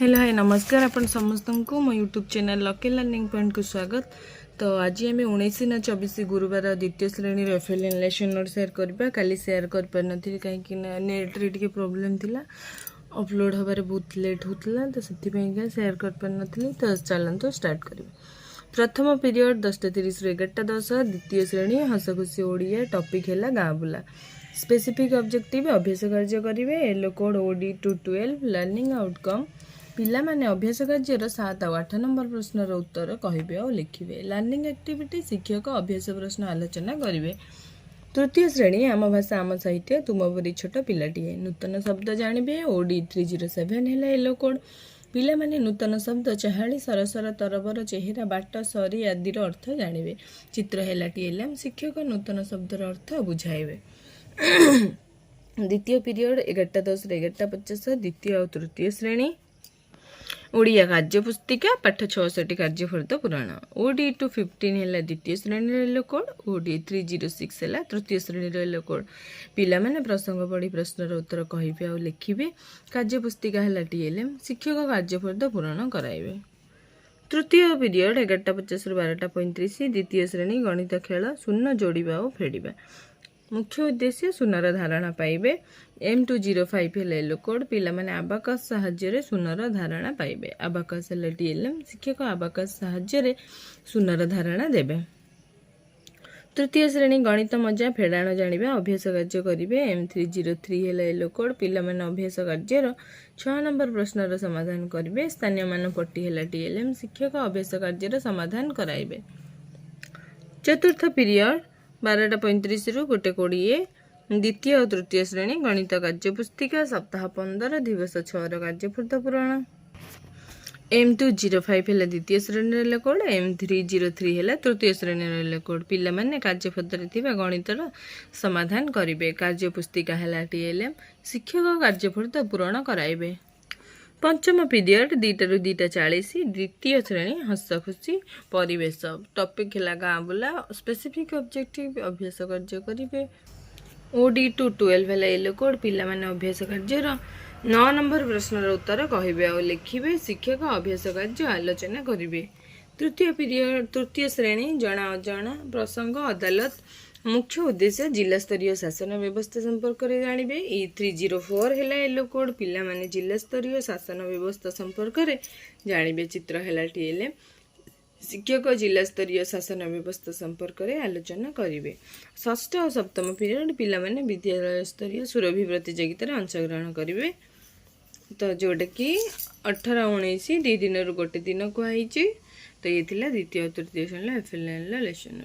Hello hi नमस्कार आपण समस्त को मो YouTube channel lucky learning point को स्वागत। तो आज आम 19 ना 24 गुरुवार द्वितीय श्रेणी एफएल लेसन नोट सेयार करवा। काली सेयार कर पार नथि कहीं नेट रे टिके प्रॉब्लम थिला, अपलोड हबारे बहुत लेट होता, तो से सेयार कर पार नथि। तो चलते स्टार्ट करिवे। प्रथम पीरियड 10:30 ରୁ 11:10 द्वितीय श्रेणी हस खुशी ओडिया टॉपिक है गाँ बुला। स्पेसिफिक ऑब्जेक्टिव अभ्यास कार्य करेंगे। Yellow code OD 212 learning outcome पिला माने अभ्यास कार्यर 7 और 8 नंबर प्रश्नर उत्तर कहे और लिखे। लर्निंग एक्टिविटी शिक्षक अभ्यास प्रश्न आलोचना करेंगे। तृतीय श्रेणी आम भाषा आम साहित्य तुम परी छोट पिलाटीए नूतन शब्द जानवे। OD 307 है येलो कोड पिला माने नूतन शब्द चहाड़ी सरसर तरबर चेहरा बाट सरी आदि अर्थ जानवे। चित्र है TLM शिक्षक नूतन शब्दर अर्थ बुझाइबे। द्वितीय पीरियड 11:10 ରୁ 11:50 द्वितीय और तृतीय श्रेणी ओडिया कार्य पुस्तिका पाठ 66 कार्यफलित पुराण। OD 215 है द्वितीय श्रेणी येलो कोड। OD 306 है तृतीय श्रेणी येलो कोड पिला माने प्रसंग पढ़ी प्रश्नर उत्तर कहे और लिखे। कार्य पुस्तिका है TLM शिक्षक कार्यफलित पुराण कराइबे। तृतीय पीरियड 11:50 ରୁ 12:35 द्वितीय श्रेणी गणित खेल शून्य जोड़ा और फेड़ा। मुख्य उद्देश्य शून्यर धारणा पाइबे। M205 है येलो कोड पिला माने आबाकस साहाय्य शून्यर धारणा पाइबे। आबाकस है TLM शिक्षक आबाकस साहाय्य शून्यर धारणा देबे। तृतीय श्रेणी गणित मजा फेड़ाण जानिबे अभ्यास कार्य करेंगे। M303 है येलो कोड पिला माने अभ्यास कार्यर 6 नंबर प्रश्नर समाधान करेंगे। स्थानीय मान पट्टी है TLM शिक्षक अभ्यास कार्यर समाधान कराइबे। चतुर्थ पीरियड 12:35 ରୁ 1:20 द्वितीय और तृतीय श्रेणी गणित कार्य पुस्तिका सप्ताह 15 दिवस 6 कार्यफलित पुराण। M205 है द्वितीय श्रेणी कोड। M303 है तृतीय श्रेणी कोड पिला माने कार्यपत्र गणितर समाधान करेंगे। कार्य पुस्तिका है TLM शिक्षक कार्यफलित पूरण कराइबे। पंचम पीरियड 2 ରୁ 2:40 द्वितीय श्रेणी हस खुशी परिवेश टॉपिक है गाँ बुला। स्पेसिफिक ऑब्जेक्टिव अभ्यास कार्य करेंगे। OD 212 है येलो कोड पिला माने अभ्यास कार्यर 9 नंबर प्रश्नर उत्तर कहे और लिखे। शिक्षक अभ्यास कार्य आलोचना करेंगे। तृतीय पीरियड तृतीय श्रेणी जना अजना प्रसंग अदालत मुख्य उद्देश्य जिला स्तरीय शासन व्यवस्था संपर्क में जानवे। E304 है येलो कोड पिला माने जिला स्तरीय शासन व्यवस्था संपर्क में जानवे। चित्र है TLM शिक्षक जिला स्तरीय शासन व्यवस्था संपर्क में आलोचना करेंगे। षष्ठ और सप्तम पीरियड पिला माने विद्यालय स्तरीय सुरभि प्रतियोगिता अंशग्रहण करेंगे। तो जोटा कि 18-19 2 दिन 1 दिन कहुई। तो ये द्वितीय और तृतीय श्रेणी एफएल लेसन।